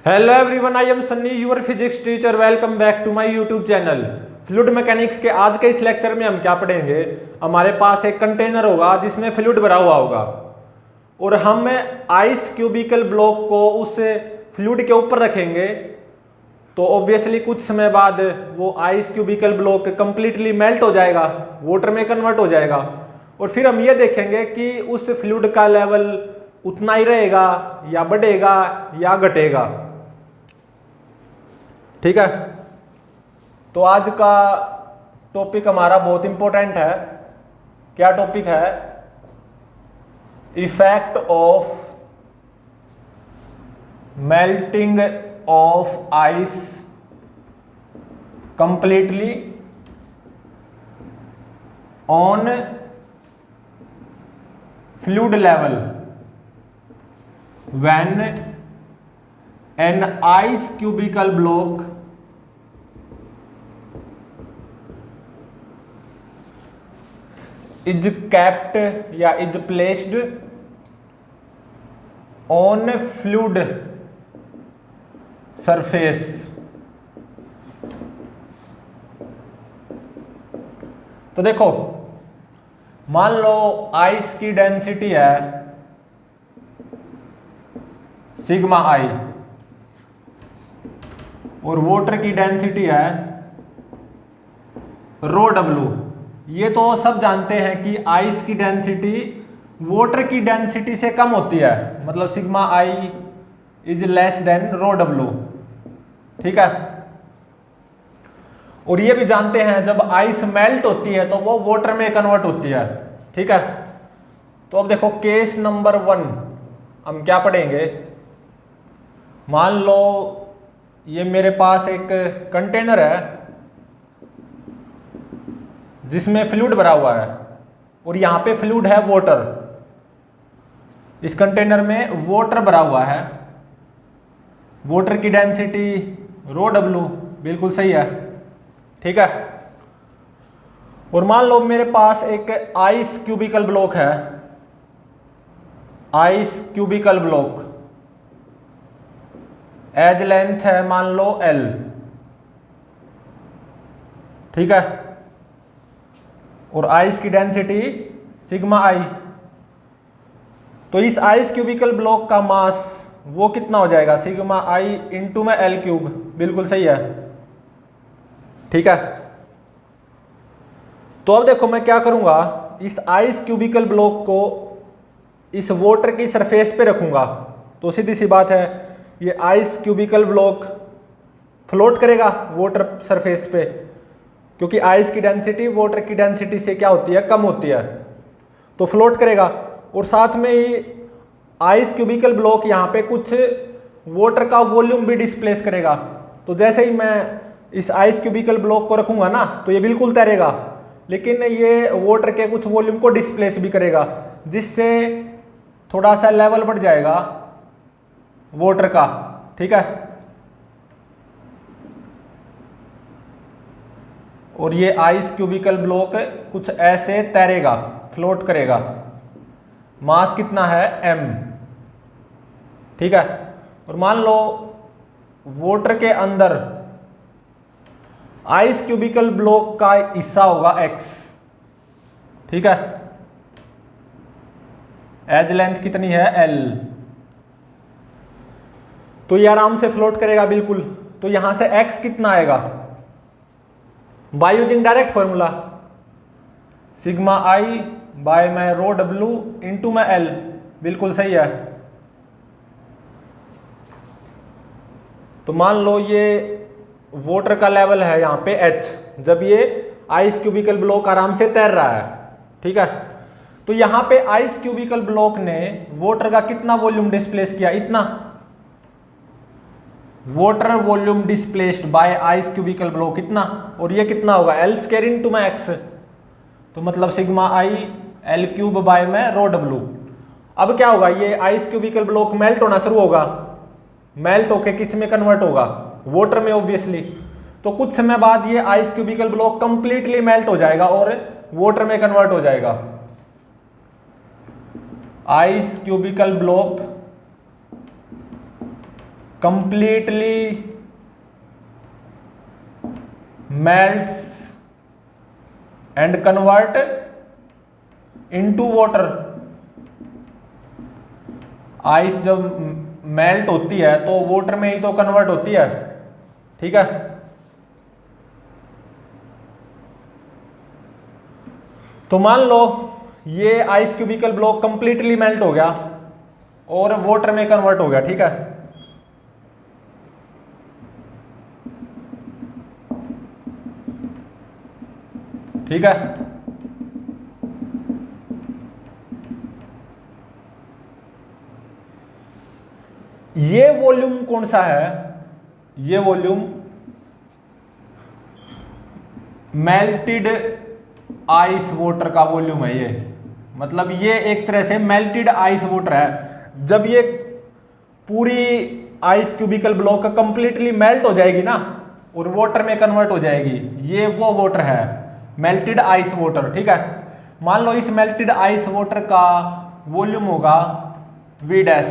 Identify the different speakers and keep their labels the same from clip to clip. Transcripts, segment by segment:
Speaker 1: Hello everyone, I am Sunny your physics teacher. Welcome back to my YouTube channel. Fluid mechanics के आज के इस lecture में हम क्या पढ़ेंगे। हमारे पास एक कंटेनर होगा जिसमें फ्लूइड भरा हुआ होगा और हम आइस क्यूबिकल ब्लॉक को उस फ्लूइड के ऊपर रखेंगे तो ऑब्वियसली कुछ समय बाद वो ice cubical block completely melt हो जाएगा, वाटर में कन्वर्ट हो जाएगा और फिर हम ये देखेंगे कि उस फ्लूइड का लेवल उतना ही रहेगा या बढ़ेगा या घटेगा। ठीक है, तो आज का टॉपिक हमारा बहुत इंपॉर्टेंट है। क्या टॉपिक है? Effect of melting of ice completely on fluid level when an ice cubical block is kept या is placed on fluid surface। तो देखो, मान लो आइस की डेंसिटी है सिग्मा आई और वाटर की डेंसिटी है रो डब्लू। ये तो सब जानते हैं कि आइस की डेंसिटी वाटर की डेंसिटी से कम होती है, मतलब sigma I is less than rho W. ठीक है, और ये भी जानते हैं जब आइस मेल्ट होती है तो वो वाटर में कन्वर्ट होती है। ठीक है, तो अब देखो केस नंबर 1 हम क्या पढ़ेंगे। मान लो ये मेरे पास एक कंटेनर है जिसमें फ्लूइड भरा हुआ है और यहाँ पे फ्लूइड है वाटर। इस कंटेनर में वाटर भरा हुआ है, वाटर की डेंसिटी रो डब्लू, बिल्कुल सही है। ठीक है, और मान लो मेरे पास एक आइस क्यूबिकल ब्लॉक है, ice cubical block edge length है मान लो L। ठीक है, और आइस की डेंसिटी सिग्मा आई। तो इस आइस क्यूबिकल ब्लॉक का मास वो कितना हो जाएगा, सिग्मा आई इंटू में L क्यूब, बिल्कुल सही है। ठीक है, तो अब देखो मैं क्या करूंगा, इस आइस क्यूबिकल ब्लॉक को इस वाटर की सरफेस पे रखूंगा तो सीधी सी बात है ये आइस क्यूबिकल ब्लॉक फ्लोट करेगा वाटर सरफेस पे, क्योंकि आइस की डेंसिटी वाटर की डेंसिटी से क्या होती है, कम होती है, तो फ्लोट करेगा। और साथ में ही आइस क्यूबिकल ब्लॉक यहाँ पे कुछ वाटर का वॉल्यूम भी डिस्प्लेस करेगा। तो जैसे ही मैं इस आइस क्यूबिकल ब्लॉक को रखूंगा ना तो ये बिल्कुल तैरेगा, लेकिन ये वाटर के कुछ वॉल्यूम को डिस्प्लेस भी करेगा जिससे थोड़ा सा लेवल बढ़ जाएगा वाटर का। ठीक है, और ये आइस क्यूबिकल ब्लॉक कुछ ऐसे तैरेगा, फ्लोट करेगा। मास कितना है m। ठीक है, और मान लो वाटर के अंदर आइस क्यूबिकल ब्लॉक का हिस्सा होगा x। ठीक है, एज लेंथ कितनी है L, तो ये आराम से फ्लोट करेगा बिल्कुल। तो यहां से x कितना आएगा, by using direct formula sigma I by में रो डब्लू इंटू में L, बिल्कुल सही है। तो मान लो ये वाटर का लेवल है यहाँ पे h, जब ये आइस क्यूबिकल ब्लॉक आराम से तैर रहा है। ठीक है, तो यहाँ पे आइस क्यूबिकल ब्लॉक ने वाटर का कितना वॉल्यूम डिस्प्लेस किया, इतना। Water volume displaced bye ice cubical block कितना, और ये कितना होगा L स्क्वायर इनटू में x, तो मतलब sigma I L cube by में रो डब्लू। अब क्या होगा, ये आइस क्यूबिकल ब्लॉक मेल्ट होना शुरू होगा, मेल्ट होके किस में कन्वर्ट होगा, वाटर में ऑब्वियसली। तो कुछ समय बाद ये ice cubical block completely melt हो जाएगा और वाटर में कन्वर्ट हो जाएगा। Ice cubical block completely melts and convert into water। Ice जब मेल्ट होती है तो वाटर में ही तो कन्वर्ट होती है, ठीक है। तो मान लो ये ice cubical block completely melt हो गया और वाटर में कन्वर्ट हो गया, ठीक है। ठीक है, ये वॉल्यूम कौन सा है? ये वॉल्यूम मेल्टेड आइस वाटर का वॉल्यूम है। ये मतलब ये एक तरह से मेल्टेड आइस वाटर है। जब ये पूरी ice cubical block completely melt हो जाएगी ना और वाटर में कन्वर्ट हो जाएगी, ये वो वाटर है मेल्टेड आइस वाटर, ठीक है। मान लो इस मेल्टेड आइस वाटर का वॉल्यूम होगा V डैश,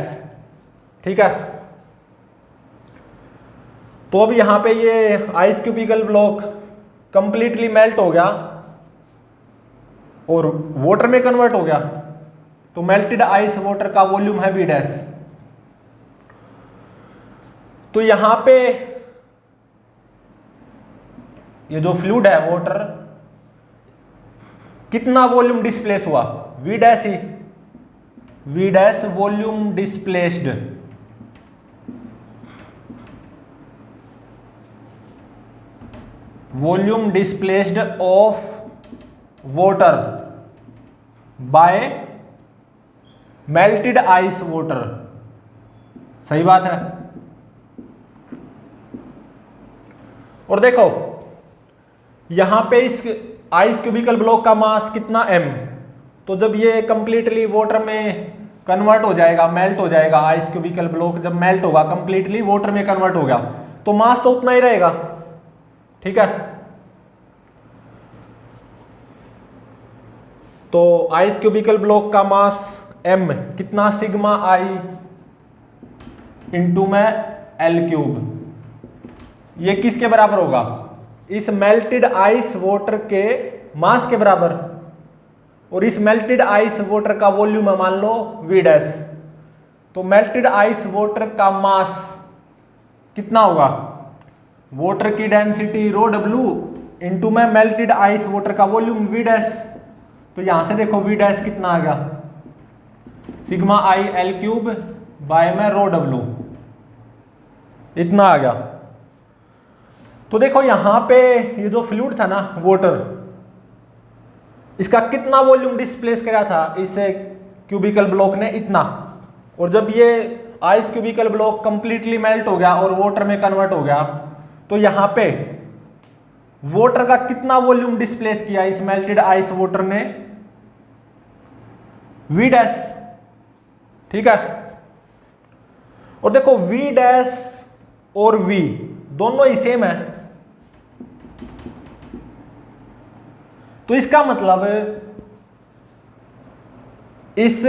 Speaker 1: ठीक है। तो अब यहां पे ये ice cubical block completely melt हो गया और वाटर में कन्वर्ट हो गया, तो मेल्टेड आइस वाटर का वॉल्यूम है V डैश। तो यहां पे ये जो फ्लूइड है वाटर, कितना वॉल्यूम डिस्प्लेस हुआ? V dash he, V dash volume displaced. Volume displaced of water bye melted ice water, सही बात है। और देखो यहां पे इस आइस क्यूबिकल ब्लॉक का मास कितना m, तो जब ये कंप्लीटली वाटर में कन्वर्ट हो जाएगा, मेल्ट हो जाएगा, आइस क्यूबिकल ब्लॉक जब मेल्ट होगा कंप्लीटली वाटर में कन्वर्ट हो गया, तो मास तो उतना ही रहेगा, ठीक है। तो आइस क्यूबिकल ब्लॉक का मास m कितना, सिग्मा i इंटू में L क्यूब, ये किसके बराबर होगा? इस मेल्टेड आइस वाटर के मास के बराबर। और इस मेल्टेड आइस वाटर का वॉल्यूम है मान लो V डैश, तो मेल्टेड आइस वाटर का मास कितना होगा? वाटर की डेंसिटी रो W इंटू में मेल्टेड आइस वाटर का वॉल्यूम V डैश। तो यहां से देखो V डैश कितना आ गया, sigma i L cube by में रो W, इतना आ गया। तो देखो यहां पे ये जो फ्लूइड था ना वाटर, इसका कितना वॉल्यूम डिस्प्लेस करा था इस क्यूबिकल ब्लॉक ने? इतना। और जब ये ice cubical block completely melt हो गया और वाटर में कन्वर्ट हो गया, तो यहां पे वाटर का कितना वॉल्यूम डिस्प्लेस किया इस मेल्टेड आइस वाटर ने? V डैश, ठीक है। और देखो V डैश और V दोनों ही सेम है, तो इसका मतलब इस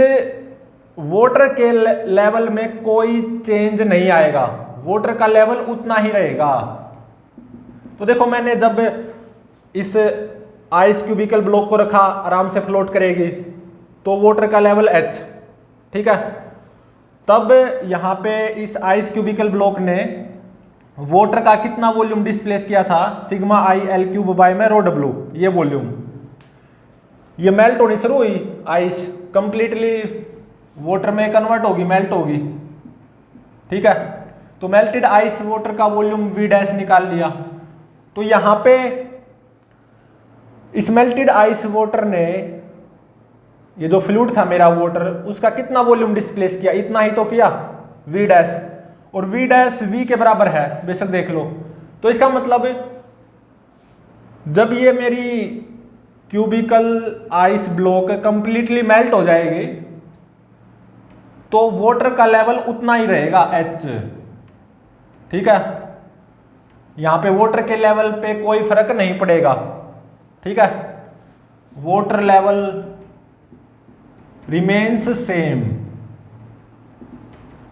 Speaker 1: वाटर के लेवल में कोई चेंज नहीं आएगा, वाटर का लेवल उतना ही रहेगा। तो देखो मैंने जब इस आइस क्यूबिकल ब्लॉक को रखा, आराम से फ्लोट करेगी, तो वाटर का लेवल H, ठीक है। तब यहां पे इस आइस क्यूबिकल ब्लॉक ने वाटर का कितना वॉल्यूम डिस्प्लेस किया था? Sigma i L cube by में रो W, ये वॉल्यूम। ये मेल्ट होनी शुरू हुई, आइस कंप्लीटली वाटर में कन्वर्ट होगी, मेल्ट होगी, ठीक है। तो मेल्टेड आइस वाटर का वॉल्यूम V डैश निकाल लिया। तो यहां पे इस मेल्टेड आइस वाटर ने, ये जो फ्लूइड था मेरा वाटर, उसका कितना वॉल्यूम डिस्प्लेस किया? इतना ही तो किया, V डैश। और V डैश V के बराबर है, बेशक देख लो। तो इसका मतलब जब ये मेरी cubical ice block completely melt हो जाएगी, तो वाटर का लेवल उतना ही रहेगा H, ठीक है। यहां पे वाटर के लेवल पे कोई फर्क नहीं पड़ेगा, ठीक है। Water level remains same.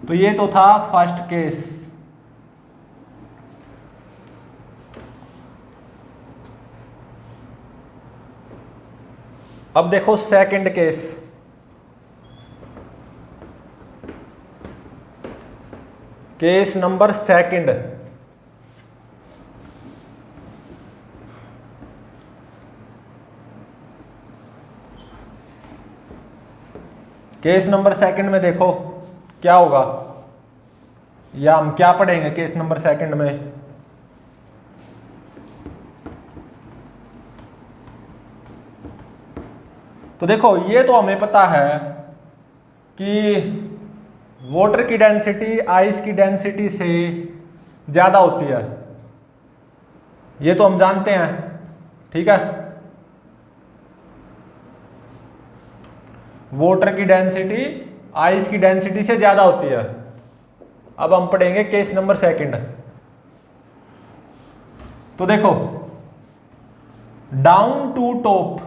Speaker 1: तो ये तो था फर्स्ट केस। अब देखो second case. Case number second. Case number second में देखो क्या होगा, या हम क्या पढ़ेंगे केस नंबर सेकंड में। तो देखो ये तो हमें पता है कि वाटर की डेंसिटी आइस की डेंसिटी से ज़्यादा होती है, ये तो हम जानते हैं, ठीक है। वाटर की डेंसिटी आइस की डेंसिटी से ज़्यादा होती है। अब हम पढ़ेंगे केस नंबर सेकंड। तो देखो down to top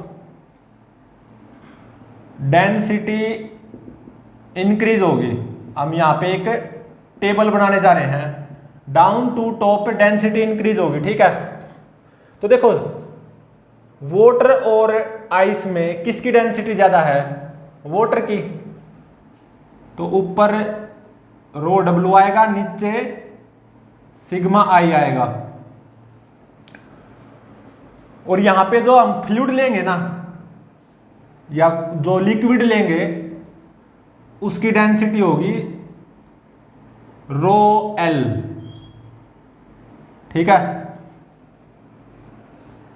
Speaker 1: density increase होगी। हम यहां पे एक टेबल बनाने जा रहे हैं, down to top density increase होगी, ठीक है। तो देखो वाटर और आइस में किसकी डेंसिटी ज्यादा है, वाटर की, तो ऊपर रो डब्ल्यू आएगा, नीचे सिग्मा आई आएगा। और यहां पे जो हम फ्लूइड लेंगे ना, या जो लिक्विड लेंगे, उसकी डेंसिटी होगी रो एल, ठीक है।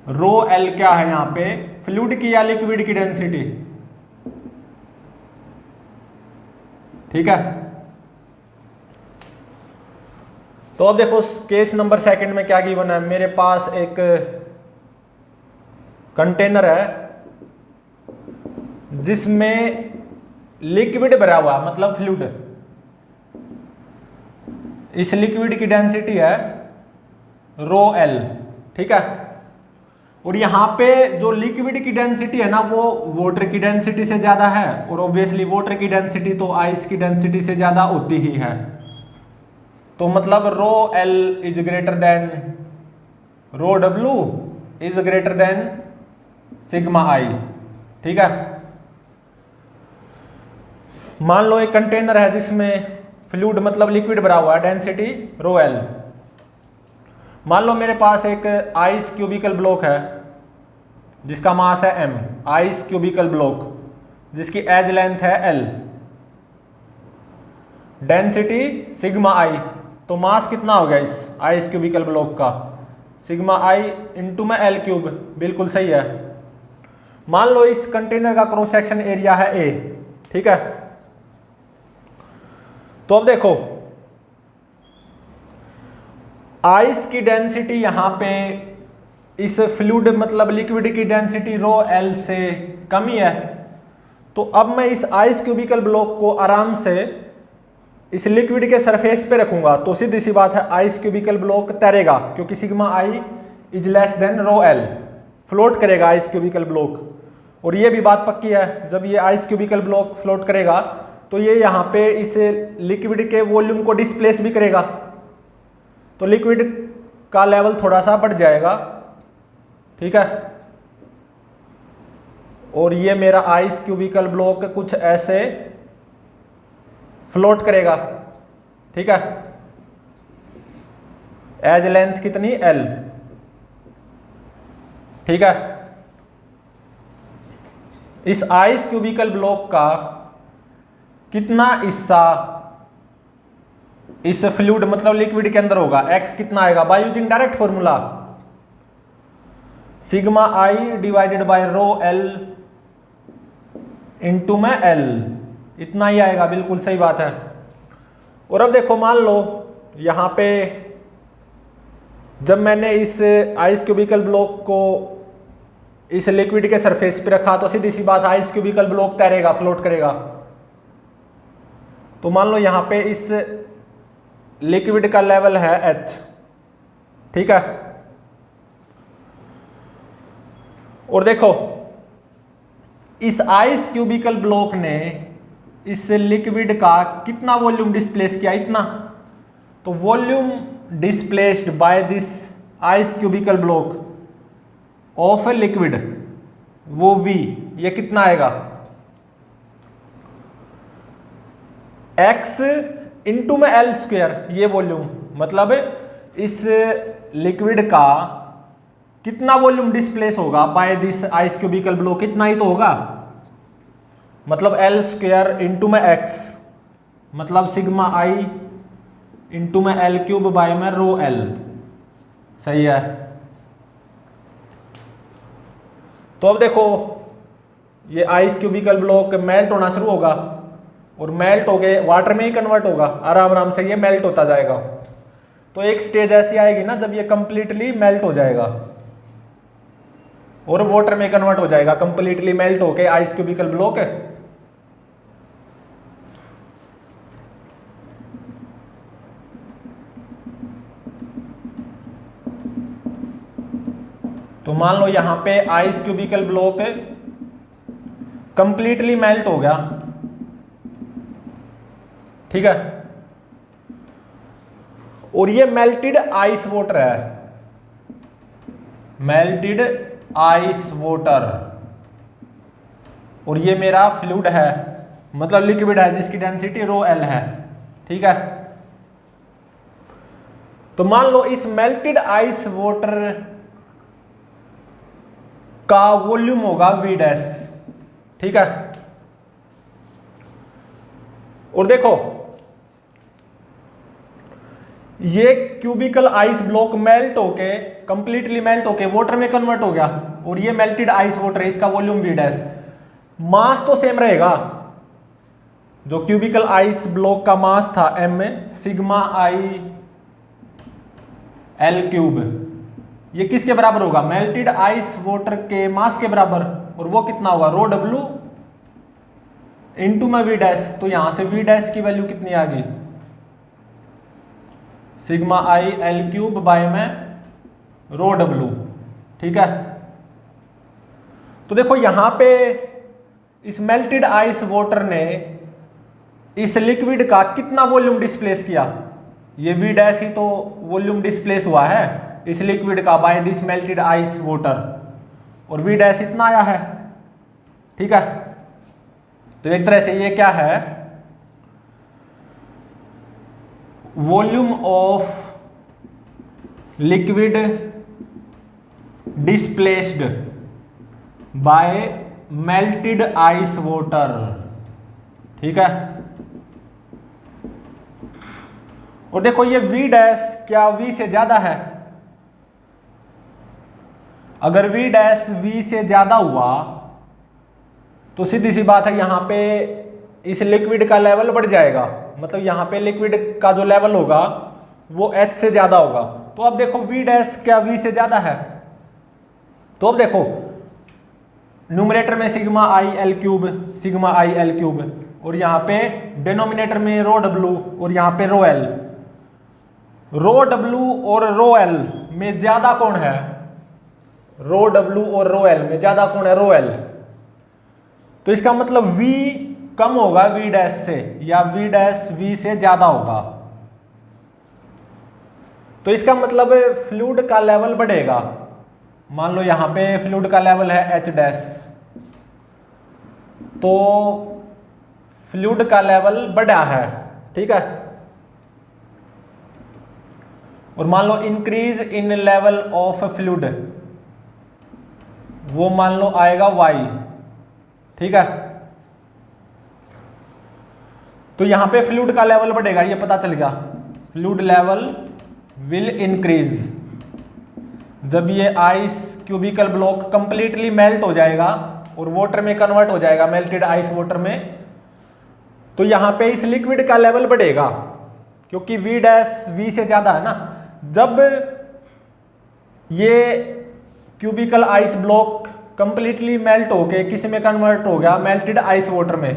Speaker 1: रो एल क्या है यहां पे, फ्लूइड की या लिक्विड की डेंसिटी, ठीक है। तो अब देखो केस नंबर सेकंड में क्या गिवन है। मेरे पास एक कंटेनर है जिसमें लिक्विड भरा हुआ, मतलब फ्लूइड। इस लिक्विड की डेंसिटी है रो एल, ठीक है। और यहां पे जो लिक्विड की डेंसिटी है ना, वो वाटर की डेंसिटी से ज्यादा है, और ऑब्वियसली वाटर की डेंसिटी तो आइस की डेंसिटी से ज्यादा होती ही है। तो मतलब rho L is greater than rho W is greater than sigma I, ठीक है। मान लो एक कंटेनर है जिसमें फ्लूइड मतलब लिक्विड भरा हुआ है, डेंसिटी रो एल। मान लो मेरे पास एक आइस क्यूबिकल ब्लॉक है जिसका मास है m, आइस क्यूबिकल ब्लॉक जिसकी एज लेंथ है l, डेंसिटी सिग्मा आई। तो मास कितना हो गया इस आइस क्यूबिकल ब्लॉक का, सिग्मा आई इंटू में एल क्यूब, बिल्कुल सही है। मान लो इस कंटेनर का क्रॉस सेक्शन एरिया है a, ठीक है। तो अब देखो आइस की डेंसिटी यहां पे इस फ्लूइड मतलब लिक्विड की डेंसिटी रो एल से कम ही है। तो अब मैं इस आइस क्यूबिकल ब्लॉक को आराम से इस लिक्विड के सरफेस पे रखूंगा, तो सीधी सी बात है आइस क्यूबिकल ब्लॉक तैरेगा, क्योंकि sigma I is less than rho L, float करेगा आइस क्यूबिकल ब्लॉक। और ये भी बात पक्की है, जब ये आइस क्यूबिकल ब्लॉक फ्लोट करेगा तो ये यहाँ पे इस लिक्विड के वॉल्यूम को डिस्प्लेस भी करेगा, तो लिक्विड का लेवल थोड़ा सा बढ़ जाएगा, ठीक है। और ये मेरा आइस क्यूबिकल ब्लॉक कुछ ऐसे फ्लोट करेगा, ठीक है। एज लेंथ कितनी एल, ठीक है। इस आइस क्यूबिकल ब्लॉक का कितना हिस्सा इस फ्लूइड मतलब लिक्विड के अंदर होगा, x कितना आएगा, by using direct formula sigma I divided by rho L into में एल, इतना ही आएगा, बिल्कुल सही बात है। और अब देखो मान लो यहां पे जब मैंने इस आइस क्यूबिकल ब्लॉक को इस लिक्विड के सरफेस पे रखा, तो सीधी सी बात आइस क्यूबिकल ब्लॉक तैरेगा, फ्लोट करेगा। तो मान लो यहां पे इस लिक्विड का लेवल है h, ठीक है। और देखो इस आइस क्यूबिकल ब्लॉक ने इस लिक्विड का कितना वॉल्यूम डिस्प्लेस किया, इतना। तो volume displaced by this ice cubical block of liquid वो V, ये कितना आएगा x इंटू में L स्क्वायर, ये वॉल्यूम, मतलब इस लिक्विड का कितना वॉल्यूम डिस्प्लेस होगा by this ice cubical block, कितना ही तो होगा, मतलब L स्क्वायर इंटू में x, मतलब सिग्मा I इंटू में L क्यूब बाय में रो L, सही है। तो अब देखो ये आइस क्यूबिकल ब्लॉक मेल्ट होना शुरू होगा और मेल्ट हो गए वाटर में ही कन्वर्ट होगा, आराम आराम से ये मेल्ट होता जाएगा। तो एक स्टेज ऐसी आएगी ना जब ये कंप्लीटली मेल्ट हो जाएगा और वाटर में कन्वर्ट हो जाएगा, कंप्लीटली मेल्ट होके आइस क्यूबिकल ब्लॉक। तो मान लो यहां पे ice cubical block completely melt हो गया, ठीक है, और ये मेल्टेड आइस वाटर है, मेल्टेड आइस वाटर, और ये मेरा फ्लूइड है, मतलब लिक्विड है जिसकी डेंसिटी रो एल है, ठीक है। तो मान लो इस मेल्टेड आइस वाटर का वॉल्यूम होगा V डैश, ठीक है। और देखो ये क्यूबिकल आइस ब्लॉक मेल्ट होके कंप्लीटली मेल्ट होके वाटर में कन्वर्ट हो गया और ये मेल्टेड आइस वाटर है, इसका वॉल्यूम V डैश, मास तो सेम रहेगा, जो क्यूबिकल आइस ब्लॉक का मास था m sigma I L cube, ये किसके बराबर होगा, मेल्टेड आइस वाटर के मास के बराबर, और वो कितना होगा रो W इंटू में V डैश। तो यहां से V डैश की वैल्यू कितनी आ गई, sigma I L cube by में रो W, ठीक है। तो देखो यहां पे इस मेल्टेड आइस वाटर ने इस लिक्विड का कितना वॉल्यूम डिस्प्लेस किया, ये V डैश ही तो वॉल्यूम डिस्प्लेस हुआ है इस लिक्विड का by this melted ice water, और V डैश इतना आया है, ठीक है। तो एक तरह से ये क्या है, volume of liquid displaced by melted ice water, ठीक है। और देखो ये V डैश क्या V से ज्यादा है, अगर V डैश V से ज्यादा हुआ तो सीधी सी बात है यहां पे इस लिक्विड का लेवल बढ़ जाएगा, मतलब यहां पे लिक्विड का जो लेवल होगा वो H से ज्यादा होगा। तो अब देखो V डैश क्या V से ज्यादा है, तो अब देखो न्यूमरेटर में sigma I L cube, sigma I L cube, और यहाँ पे डिनोमिनेटर में रो W और यहाँ पे रो L, रो W और रो L में ज्यादा कौन है, रो W और रो L में ज्यादा कौन है, रो L। तो इसका मतलब V कम होगा V डैश से, या V डैश V से ज्यादा होगा, तो इसका मतलब फ्लूइड का लेवल बढ़ेगा। मान लो यहां पे फ्लूइड का लेवल है H डैश, तो फ्लूइड का लेवल बढ़ा है, ठीक है। और मान लो increase in level of fluid, वो मान लो आएगा Y, ठीक है। तो यहां पे फ्लूइड का लेवल बढ़ेगा, ये पता चल गया, फ्लूइड लेवल विल इंक्रीज जब ये ice cubical block completely melt हो जाएगा और वाटर में कन्वर्ट हो जाएगा, मेल्टेड आइस वाटर में, तो यहां पे इस लिक्विड का लेवल बढ़ेगा क्योंकि V डैश V से ज्यादा है ना। जब ये cubical ice block completely melt होके किस में कन्वर्ट हो गया, मेल्टेड आइस वाटर में,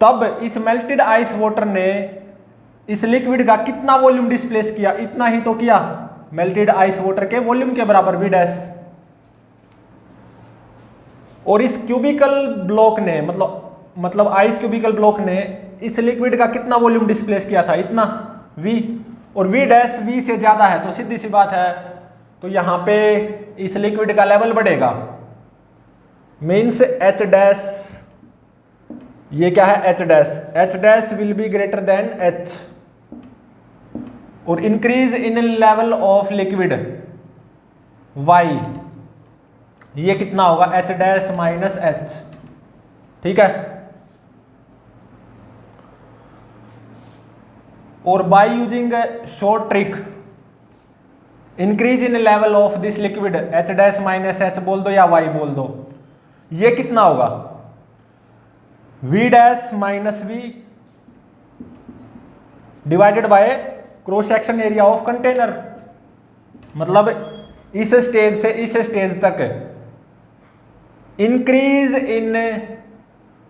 Speaker 1: तब इस मेल्टेड आइस वाटर ने इस लिक्विड का कितना वॉल्यूम डिस्प्लेस किया, इतना ही तो किया, मेल्टेड आइस वाटर के वॉल्यूम के बराबर V डैश। और इस क्यूबिकल ब्लॉक ने मतलब आइस क्यूबिकल ब्लॉक ने इस लिक्विड का कितना वॉल्यूम डिस्प्लेस किया था, इतना V, और V डैश V से ज्यादा है, तो सीधी सी बात है, तो यहां पे इस लिक्विड का लेवल बढ़ेगा, मीन्स एच डैश, ये क्या है H dash, H dash will be greater than H, और increase in level of liquid Y, ये कितना होगा एच डैश माइनस एच। ठीक है, और by using short trick increase in level of this liquid H dash minus H बोल दो या वाई बोल दो, ये कितना होगा V dash minus V divided by cross section area of container. मतलब इस स्टेज से इस स्टेज तक increase in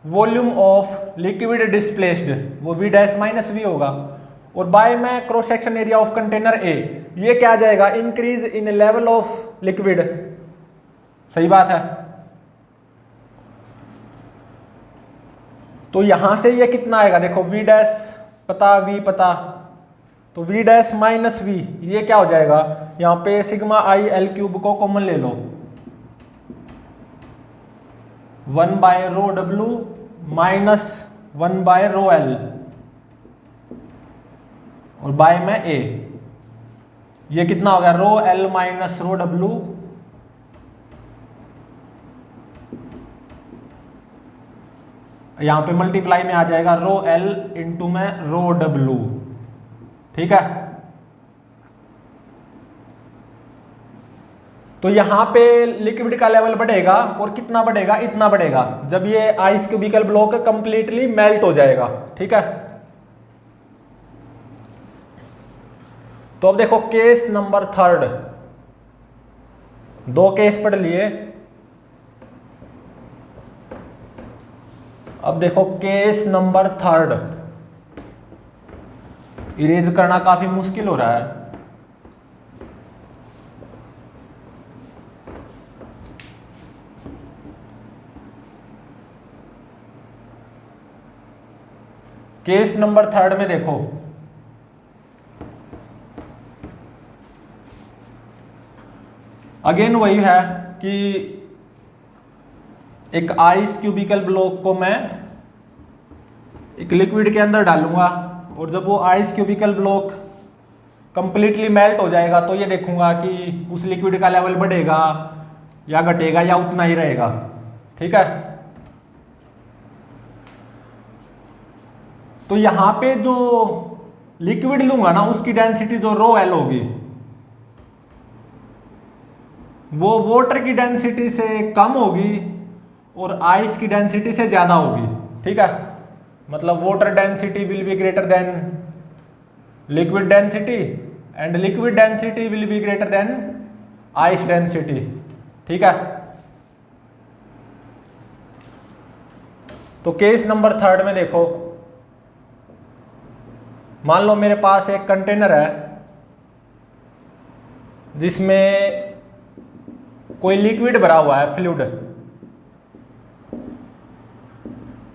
Speaker 1: volume of liquid displaced, वो वी डैश माइनस वी होगा, और बाय में cross section area of container A, ये क्या आ जाएगा increase in level of liquid. सही बात है। तो यहां से ये कितना आएगा देखो, वी डैश पता वी पता, तो वी डैश माइनस वी, ये क्या हो जाएगा यहां पे सिग्मा आई एल क्यूब को कॉमन ले लो, 1 by rho W minus 1 by rho L, और बाय में ए, ये कितना हो गया rho L minus rho W, यहां पे मल्टीप्लाई में आ जाएगा रो एल इंटू में रो डब्ल्यू। ठीक है, तो यहां पे लिक्विड का लेवल बढ़ेगा, और कितना बढ़ेगा इतना बढ़ेगा जब ये ice cubical block completely melt हो जाएगा। ठीक है, तो अब देखो केस नंबर थर्ड, दो केस पढ़ लिए, अब देखो केस नंबर थर्ड, इरेज करना काफी मुश्किल हो रहा है। केस नंबर थर्ड में देखो, अगेन वही है कि एक आइस क्यूबिकल ब्लॉक को मैं एक लिक्विड के अंदर डालूंगा, और जब वो ice cubical block completely melt हो जाएगा तो ये देखूंगा कि उस लिक्विड का लेवल बढ़ेगा या घटेगा या उतना ही रहेगा। ठीक है, तो यहां पे जो लिक्विड लूंगा ना उसकी डेंसिटी जो रो एल होगी वो वाटर की डेंसिटी से कम होगी और आइस की डेंसिटी से ज्यादा होगी। ठीक है, मतलब water density will be greater then liquid density and liquid density will be greater then ice density. ठीक है, तो केस नंबर थर्ड में देखो, मान लो मेरे पास एक कंटेनर है जिसमें कोई लिक्विड भरा हुआ है फ्लूइड,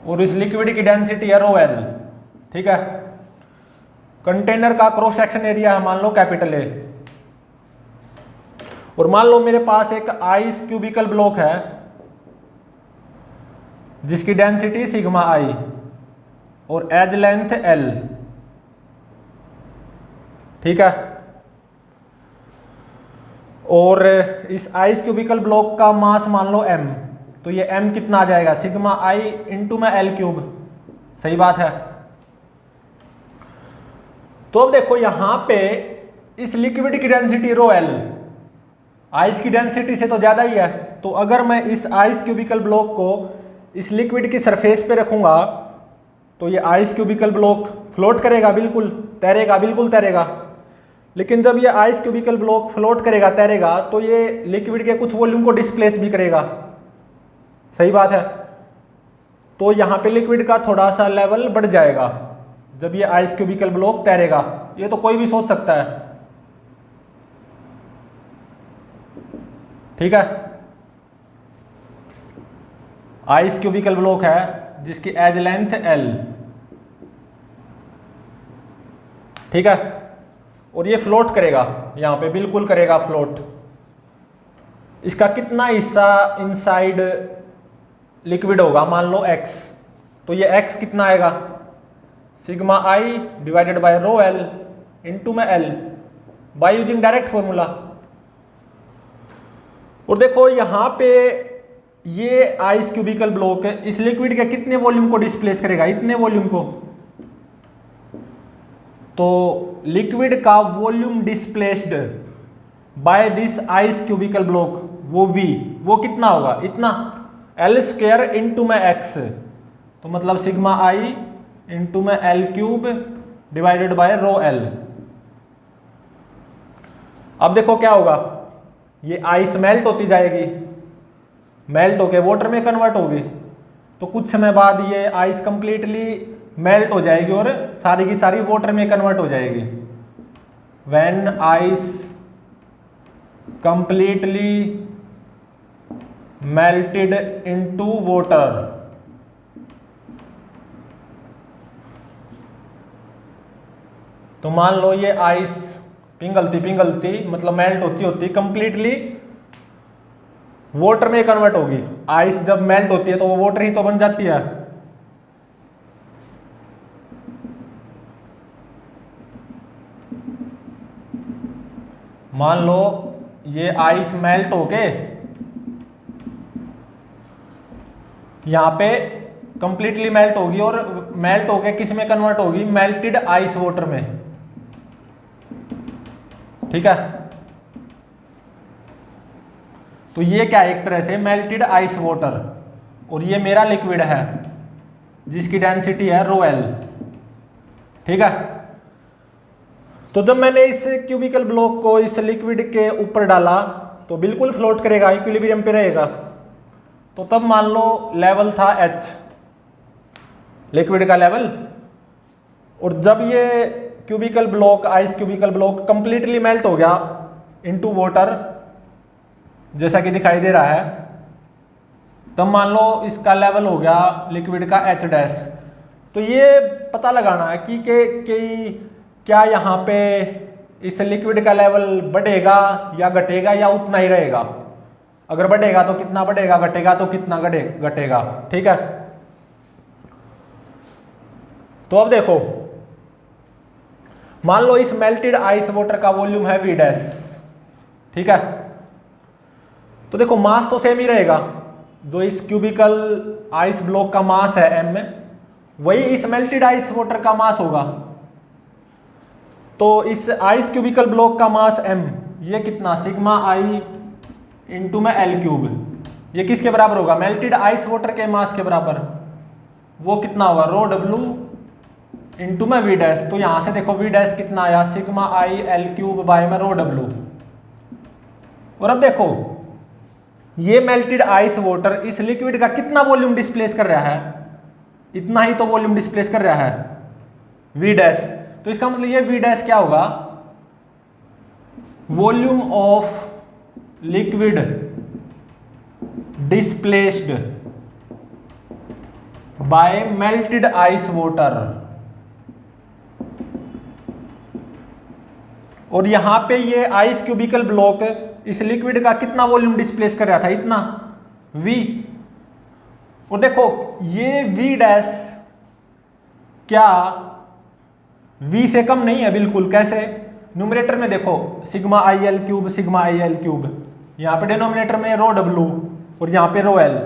Speaker 1: और इस लिक्विड की डेंसिटी है रो एल। ठीक है, कंटेनर का क्रॉस सेक्शन एरिया है मान लो कैपिटल ए, और मान लो मेरे पास एक आइस क्यूबिकल ब्लॉक है जिसकी डेंसिटी सिग्मा आई और एज लेंथ एल। ठीक है, और इस आइस क्यूबिकल ब्लॉक का मास मान लो m, तो ये m कितना आ जाएगा सिग्मा आई इंटू में एल क्यूब। सही बात है। तो अब देखो यहां पे इस लिक्विड की डेंसिटी रो एल आइस की डेंसिटी से तो ज्यादा ही है, तो अगर मैं इस आइस क्यूबिकल ब्लॉक को इस लिक्विड की सरफेस पे रखूंगा तो ये आइस क्यूबिकल ब्लॉक फ्लोट करेगा, बिल्कुल तैरेगा, बिल्कुल तैरेगा। लेकिन जब ये आइस क्यूबिकल ब्लॉक फ्लोट करेगा, तैरेगा, तो ये लिक्विड के कुछ वॉल्यूम को डिस्प्लेस भी करेगा। सही बात है। तो यहाँ पे लिक्विड का थोड़ा सा लेवल बढ़ जाएगा जब ये आइस क्यूबिकल ब्लॉक तैरेगा। ये तो कोई भी सोच सकता है। ठीक है, आइस क्यूबिकल ब्लॉक है जिसकी एज लेंथ एल। ठीक है, और ये फ्लोट करेगा, यहां पे बिल्कुल करेगा फ्लोट। इसका कितना हिस्सा इनसाइड लिक्विड होगा, मान लो x, तो ये x कितना आएगा, sigma I divided by rho L into में L by using direct formula. और देखो यहाँ पे ये आइस क्यूबिकल ब्लॉक इस लिक्विड के कितने वॉल्यूम को डिस्प्लेस करेगा, इतने वॉल्यूम को। तो लिक्विड का volume displaced by this ice cubical block वो v, वो कितना होगा, इतना, एल स्क्वायर इंटू में एक्स, तो मतलब सिग्मा आई इंटू में L cube divided by rho L. अब देखो क्या होगा, ये आइस मेल्ट होती जाएगी, मेल्ट होके वाटर में कन्वर्ट होगी, तो कुछ समय बाद ये आइस कंप्लीटली मेल्ट हो जाएगी और सारी की सारी वाटर में कन्वर्ट हो जाएगी। When ice completely melted into water, तो मान लो ये आइस पिघलती मतलब मेल्ट होती होती कंप्लीटली वाटर में कन्वर्ट होगी। आइस जब मेल्ट होती है तो वो वाटर ही तो बन जाती है। मान लो ये आइस मेल्ट होके यहां पे कंप्लीटली मेल्ट होगी और मेल्ट होके किस में कन्वर्ट होगी, मेल्टेड आइस वाटर में, ठीक है। तो ये क्या है, एक तरह से मेल्टेड आइस वाटर, और ये मेरा लिक्विड है जिसकी डेंसिटी है रो एल, ठीक है। तो जब मैंने इस क्यूबिकल ब्लॉक को इस लिक्विड के ऊपर डाला तो बिल्कुल फ्लोट करेगा, इक्विलिब्रियम पे रहेगा। तो तब मान लो लेवल था h, लिक्विड का लेवल, और जब ये cubical block, ice cubical block completely melt हो गया इनटू वाटर जैसा कि दिखाई दे रहा है, तब मान लो इसका लेवल हो गया लिक्विड का h डैश। तो ये पता लगाना है कि क्या यहाँ पे इस लिक्विड का लेवल बढ़ेगा या घटेगा या उतना ही रहेगा। अगर बढ़ेगा तो कितना बढ़ेगा, घटेगा तो कितना घटेगा, ठीक है। तो अब देखो, मान लो इस मेल्टेड आइस वाटर का वॉल्यूम है v डैश, ठीक है। तो देखो मास तो सेम ही रहेगा, जो इस क्यूबिकल आइस ब्लॉक का मास है m में, वही इस मेल्टेड आइस वाटर का मास होगा। तो इस आइस क्यूबिकल ब्लॉक का मास m, ये कितना, सिग्मा आई इंटू में एल क्यूब, ये किसके बराबर होगा, मेल्टेड आइस वाटर के मास के बराबर। वो कितना होगा, रो डब्ल्यू इंटू में वी डैश। तो यहां से देखो वी डैश कितना आया, sigma I L cube by में रो डब्ल्यू। और अब देखो ये मेल्टेड आइस वाटर इस लिक्विड का कितना वॉल्यूम डिस्प्लेस कर रहा है, इतना ही तो वॉल्यूम डिस्प्लेस कर रहा है, वी डैश। तो इसका मतलब ये वी डैश क्या होगा, volume of liquid displaced by melted ice water. और यहां पे ये आइस क्यूबिकल ब्लॉक इस लिक्विड का कितना वॉल्यूम डिस्प्लेस कर रहा था, इतना v। और देखो ये v डैश क्या v से कम नहीं है बिल्कुल। कैसे, न्यूमरेटर में देखो sigma I L cube, sigma I L cube, यहां पे डिनोमिनेटर में रो w और यहां पे रो l।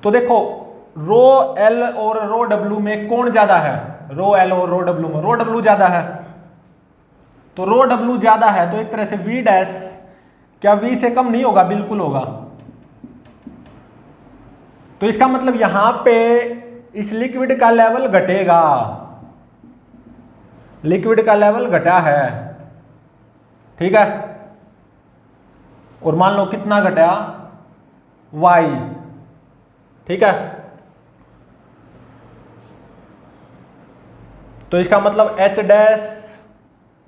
Speaker 1: तो देखो रो l और रो w में कौन ज्यादा है, रो l और रो w में रो w ज्यादा है। तो रो w ज्यादा है तो एक तरह से v डैश क्या v से कम नहीं होगा, बिल्कुल होगा। तो इसका मतलब यहां पे इस लिक्विड का लेवल घटेगा, लिक्विड का लेवल घटा है, ठीक है। और मान लो कितना घटा, y, ठीक है। तो इसका मतलब h डैश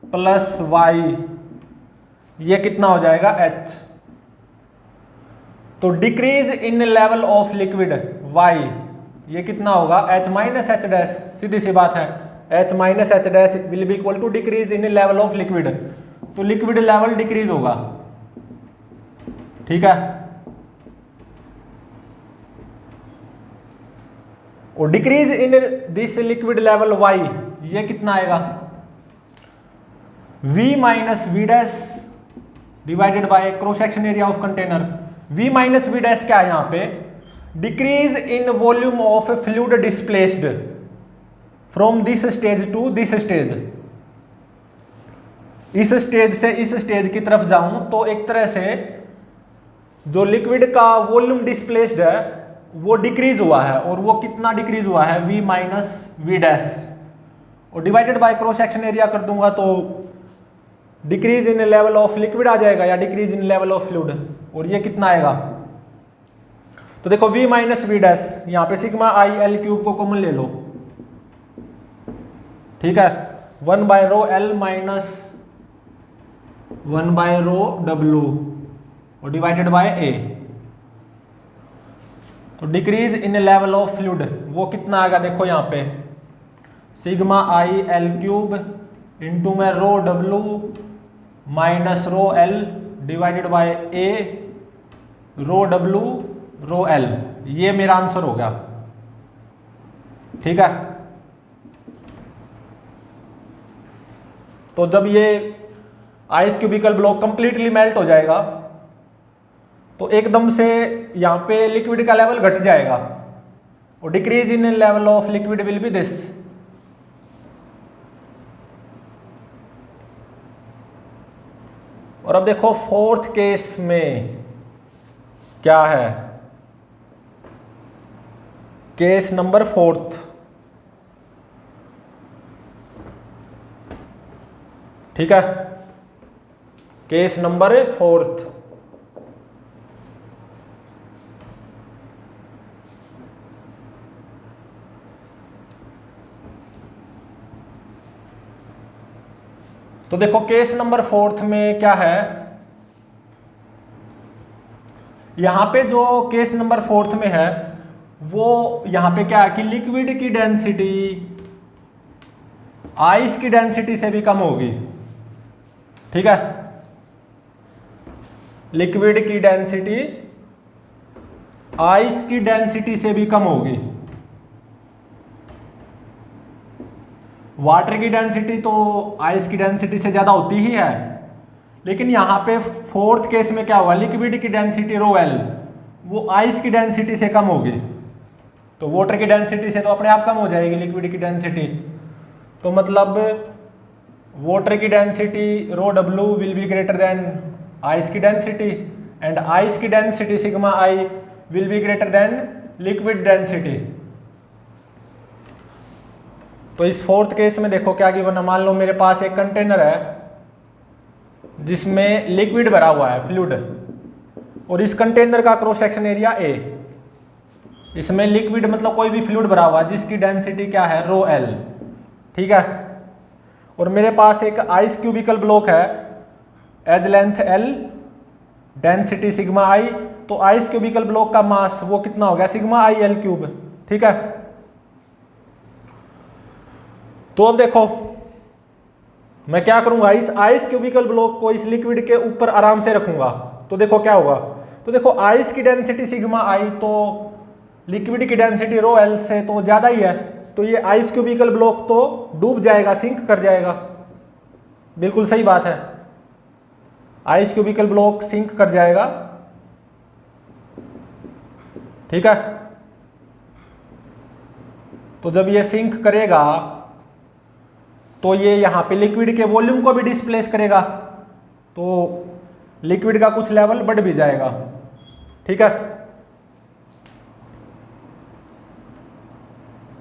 Speaker 1: प्लस y, ये कितना हो जाएगा h। तो decrease in level of liquid y, ये कितना होगा h माइनस एच डैश, सीधी सी बात है, h माइनस H dash will be equal to decrease in level of liquid. तो लिक्विड लेवल डिक्रीज होगा, ठीक है। और decrease in this liquid level y, ये कितना आएगा v minus V dash divided by cross section area of container. v minus V dash क्या है यहाँ पे, decrease in volume of fluid displaced from this stage to this stage. इस stage से इस स्टेज की तरफ जाऊं तो एक तरह से जो लिक्विड का वॉल्यूम डिस्प्लेस्ड है वो डिक्रीज हुआ है, और वो कितना डिक्रीज हुआ है, v माइनस वी डैश, और divided by cross section area कर दूंगा तो decrease in level of liquid आ जाएगा या decrease in level of fluid, और ये कितना आएगा। तो देखो v माइनस वी डैश, यहाँ पे सिग्मा आई एल क्यूब को कॉमन ले लो, ठीक है, 1 by rho L minus 1 by rho W और डिवाइडेड बाय ए। तो decrease in level of fluid वो कितना आएगा, देखो यहाँ पे sigma I L cube into में rho W minus rho L divided by A rho W rho L, ये मेरा आंसर हो गया, ठीक है। तो जब ये ice cubical block completely melt हो जाएगा तो एकदम से यहां पे लिक्विड का लेवल घट जाएगा, और decrease in level of liquid will B this. और अब देखो फोर्थ केस में क्या है, केस नंबर फोर्थ, ठीक है, केस नंबर फोर्थ। तो देखो केस नंबर फोर्थ में क्या है, यहां पे जो केस नंबर फोर्थ में है वो यहां पे क्या है कि लिक्विड की डेंसिटी आइस की डेंसिटी से भी कम होगी, ठीक है, लिक्विड की डेंसिटी आइस की डेंसिटी से भी कम होगी। वाटर की डेंसिटी तो आइस की डेंसिटी से ज्यादा होती ही है, लेकिन यहां पे फोर्थ केस में क्या होगा, लिक्विड की डेंसिटी रो एल वो आइस की डेंसिटी से कम होगी, तो वाटर की डेंसिटी से तो अपने आप कम हो जाएगी लिक्विड की डेंसिटी, तो मतलब वाटर की density rho W will be greater then ice की डेंसिटी, एंड आइस की density sigma I will be greater then liquid density. तो इस फोर्थ केस में देखो क्या गिवन है, मान लो मेरे पास एक कंटेनर है जिसमें लिक्विड भरा हुआ है फ्लूइड, और इस कंटेनर का क्रॉस सेक्शन एरिया ए, इसमें लिक्विड मतलब कोई भी फ्लूइड भरा हुआ है जिसकी डेंसिटी क्या है, रो एल, ठीक है, और मेरे पास एक आइस क्यूबिकल ब्लॉक है edge length L density sigma I, तो आइस क्यूबिकल ब्लॉक का मास वो कितना हो गया, सिग्मा आई एल क्यूब, ठीक है। तो अब देखो मैं क्या करूंगा, इस आइस क्यूबिकल ब्लॉक को इस लिक्विड के ऊपर आराम से रखूंगा, तो देखो क्या होगा, तो देखो आइस की डेंसिटी सिग्मा आई तो लिक्विड की डेंसिटी रो एल से तो ज्यादा ही है, तो ये आइस क्यूबिकल ब्लॉक तो डूब जाएगा, सिंक कर जाएगा, बिल्कुल सही बात है, आइस क्यूबिकल ब्लॉक सिंक कर जाएगा, ठीक है। तो जब ये सिंक करेगा तो ये यहां पे लिक्विड के वॉल्यूम को भी डिस्प्लेस करेगा, तो लिक्विड का कुछ लेवल बढ़ भी जाएगा, ठीक है।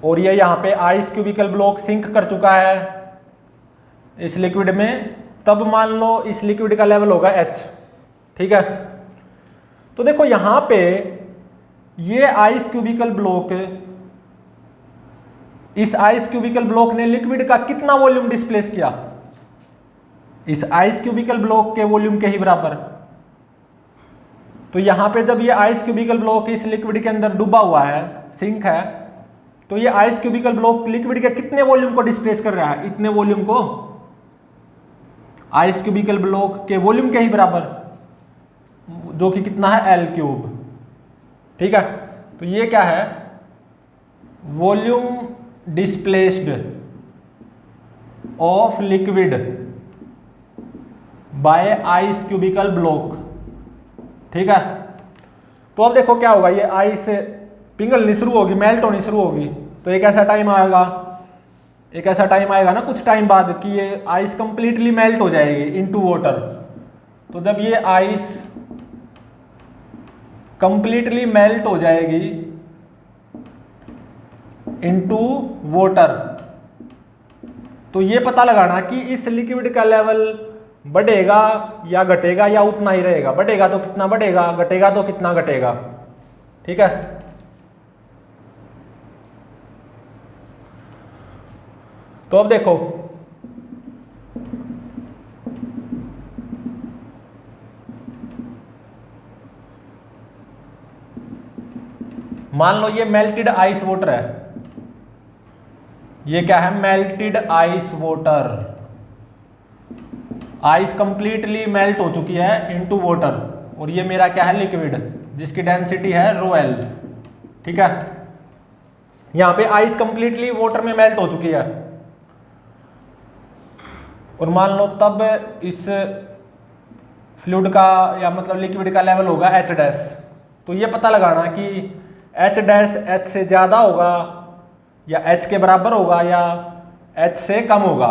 Speaker 1: और ये यहां पे आइस क्यूबिकल ब्लॉक सिंक कर चुका है इस लिक्विड में, तब मान लो इस लिक्विड का लेवल होगा H, ठीक है। तो देखो यहां पे ये आइस क्यूबिकल ब्लॉक, इस आइस क्यूबिकल ब्लॉक ने लिक्विड का कितना वॉल्यूम डिस्प्लेस किया, इस आइस क्यूबिकल ब्लॉक के वॉल्यूम के ही बराबर। तो यहां पे जब ये आइस क्यूबिकल ब्लॉक इस लिक्विड के अंदर डूबा हुआ है, सिंक है, तो ये आइस क्यूबिकल ब्लॉक लिक्विड के कितने वॉल्यूम को डिस्प्लेस कर रहा है, इतने वॉल्यूम को, आइस क्यूबिकल ब्लॉक के वॉल्यूम के ही बराबर, जो कि कितना है एल क्यूब, ठीक है। तो ये क्या है, volume displaced of liquid bye ice cubical block. ठीक है, तो अब देखो क्या होगा, ये आइस पिघलनी शुरू होगी, मेल्ट होनी शुरू होगी, तो एक ऐसा टाइम आएगा ना कुछ टाइम बाद कि ये आइस कंप्लीटली मेल्ट हो जाएगी इनटू वाटर। तो जब ये आइस कंप्लीटली मेल्ट हो जाएगी इनटू वाटर, तो ये पता लगाना कि इस लिक्विड का लेवल बढ़ेगा या घटेगा या उतना ही रहेगा। बढ़ेगा तो कितना बढ़ेगा, घटेगा तो कितना घटेगा। ठीक है, तो अब देखो मान लो ये मेल्टेड आइस वाटर है, ये क्या है, melted ice water. Ice completely melt हो चुकी है इनटू वाटर, और ये मेरा क्या है, लिक्विड, जिसकी डेंसिटी है ρl। ठीक है, यहां पे आइस कंप्लीटली वाटर में मेल्ट हो चुकी है, और मान लो तब इस फ्लूइड का या मतलब लिक्विड का लेवल होगा H'। तो ये पता लगाना कि H' H से ज़्यादा होगा या H के बराबर होगा या H से कम होगा।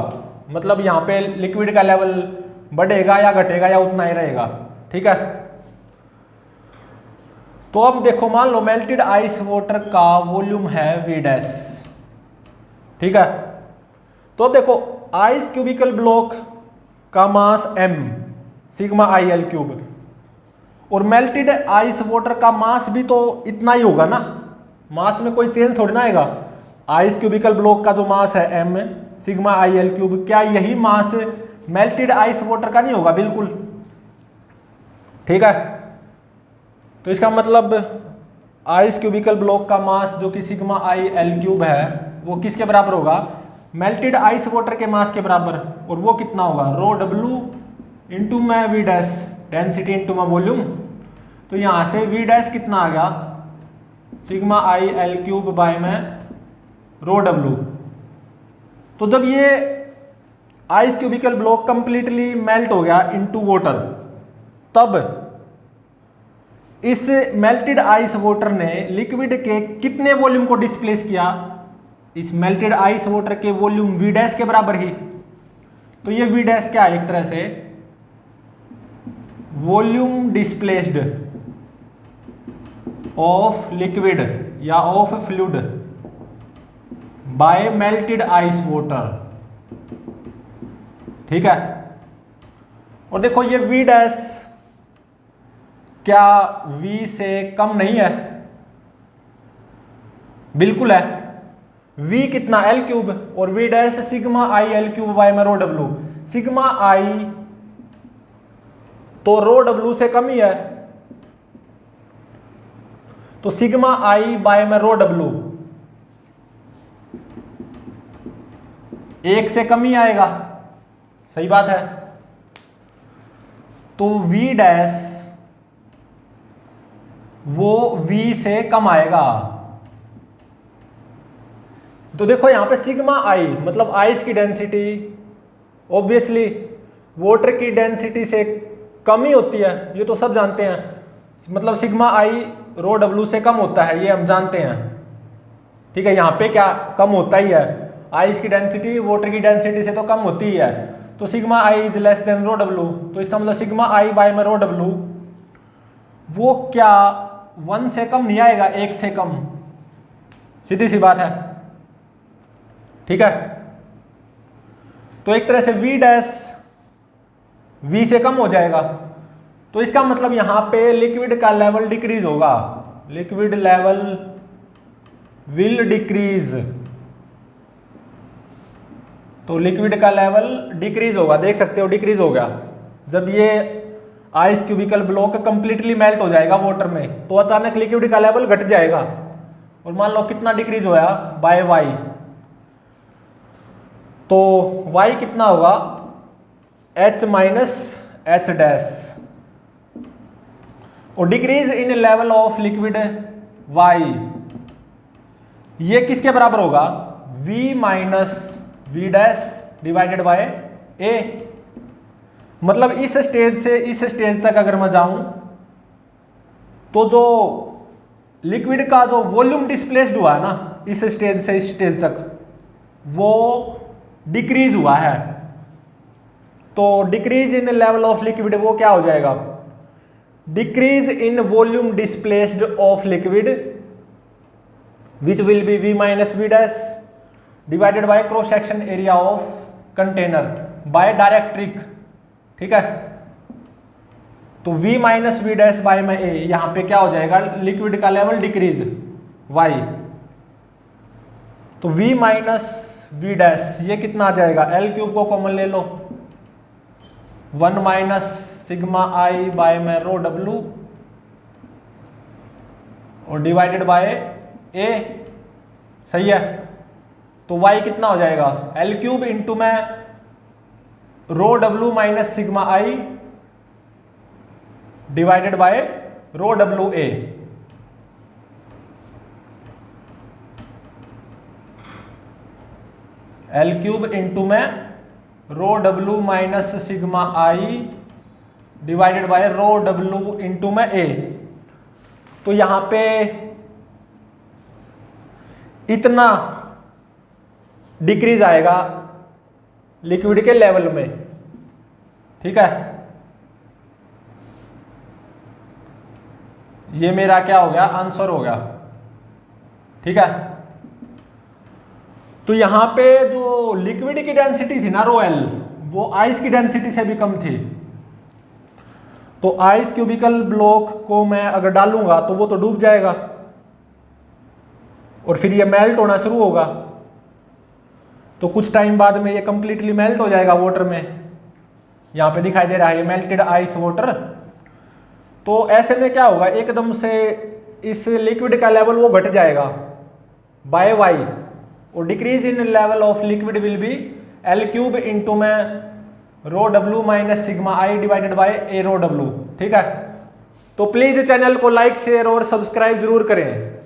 Speaker 1: मतलब यहाँ पे लिक्विड का लेवल बढ़ेगा या घटेगा या उतना ही रहेगा। ठीक है, तो अब देखो मान लो मेल्टेड आइस वाटर का वॉल्यूम है V'। ठीक है, तो अब देखो आइस क्यूबिकल ब्लॉक का मास m सिग्मा IL क्यूब, और मेल्टेड आइस वाटर का मास भी तो इतना ही होगा ना, मास में कोई चेंज थोड़ी ना आएगा। आइस क्यूबिकल ब्लॉक का जो मास है m सिग्मा IL क्यूब, क्या यही मास मेल्टेड आइस वाटर का नहीं होगा? बिल्कुल। ठीक है, तो इसका मतलब आइस क्यूबिकल ब्लॉक का मास जो कि सिग्मा IL क्यूब है वो किसके बराबर होगा? मेल्टेड आइस वाटर के मास के बराबर। और वो कितना होगा? ρw इंटू में V डैश, डेंसिटी इंटू में वॉल्यूम। तो यहाँ से V डैश कितना आ गया? सिग्मा IL क्यूब बाय में ρw। तो जब ये ice cubical block completely melt हो गया इनटू वाटर, तब इस मेल्टेड आइस वाटर ने लिक्विड के कितने वॉल्यूम को डिस्प्लेस किया? इस मेल्टेड आइस वाटर के वॉल्यूम V डैश के बराबर ही। तो ये V डैश क्या है? एक तरह से वॉल्यूम डिस्प्लेस्ड ऑफ लिक्विड या of fluid by melted ice water. ठीक है, और देखो ये V डैश क्या V से कम नहीं है? बिल्कुल है। V कितना? L क्यूब, और V dash sigma IL cube by में ρw। सिग्मा I तो ρw से कम ही है, तो सिग्मा I बाय में ρw 1 से कम ही आएगा। सही बात है। तो V डैश वो V से कम आएगा। तो देखो यहां पे सिग्मा I मतलब आइस की डेंसिटी ऑब्वियसली वाटर की डेंसिटी से कम ही होती है, ये तो सब जानते हैं। मतलब सिग्मा I ρw से कम होता है, ये हम जानते हैं। ठीक है, यहाँ पे क्या कम होता ही है, आइस की डेंसिटी वाटर की डेंसिटी से तो कम होती ही है। तो sigma I is less than ρw, तो इसका मतलब सिग्मा I बाय में ρw वो क्या 1 से कम नहीं आएगा, 1 से कम। सीधी सी बात है। ठीक है, तो एक तरह से V डैश V से कम हो जाएगा। तो इसका मतलब यहां पे लिक्विड का लेवल डिक्रीज होगा, लिक्विड लेवल विल डिक्रीज। तो लिक्विड का लेवल डिक्रीज होगा, देख सकते हो डिक्रीज हो गया। जब ये ice cubical block completely melt हो जाएगा वाटर में, तो अचानक लिक्विड का लेवल घट जाएगा। और मान लो कितना डिक्रीज होया? Bye y। तो y कितना होगा? H minus H dash. और decrease in level of liquid y, ये किसके बराबर होगा, v minus V dash divided by a। मतलब इस स्टेज से इस स्टेज तक अगर मैं जाऊं तो जो लिक्विड का जो वॉल्यूम डिस्प्लेस्ड हुआ है ना इस स्टेज से इस स्टेज तक, वो डिक्रीज हुआ है। तो decrease in level of liquid वो क्या हो जाएगा, decrease in volume displaced of liquid which will be v minus V dash divided by cross section area of container by direct trick. ठीक है, तो v minus V dash by में a, यहां पे क्या हो जाएगा, लिक्विड का लेवल डिक्रीज y, तो v माइनस वी डैश ये कितना आ जाएगा, L क्यूब को कॉमन ले लो, 1 माइनस सिग्मा आई बाय में रो w और डिवाइडेड बाय a। सही है, तो y कितना हो जाएगा, L क्यूब इंटू में rho w minus sigma I divided by rho W A. L cube into में rho W minus sigma I divided by rho W into में ए। तो यहां पे इतना डिक्रीज आएगा लिक्विड के लेवल में। ठीक है, ये मेरा क्या हो गया, आंसर हो गया। ठीक है, तो यहां पे जो लिक्विड की डेंसिटी थी ना रो एल, वो आइस की डेंसिटी से भी कम थी। तो आइस क्यूबिकल ब्लॉक को मैं अगर डालूंगा तो वो तो डूब जाएगा और फिर ये मेल्ट होना शुरू होगा। तो कुछ टाइम बाद में ये कंप्लीटली मेल्ट हो जाएगा वाटर में। यहां पे दिखाई दे रहा है ये मेल्टेड आइस वाटर। तो ऐसे में क्या होगा, एकदम से इस लिक्विड का लेवल वो घट जाएगा बाय वाई, और decrease in level of liquid will be L cube into में rho W minus sigma I divided by A rho W. ठीक है, तो प्लीज चैनल को लाइक शेयर और सब्सक्राइब जरूर करें।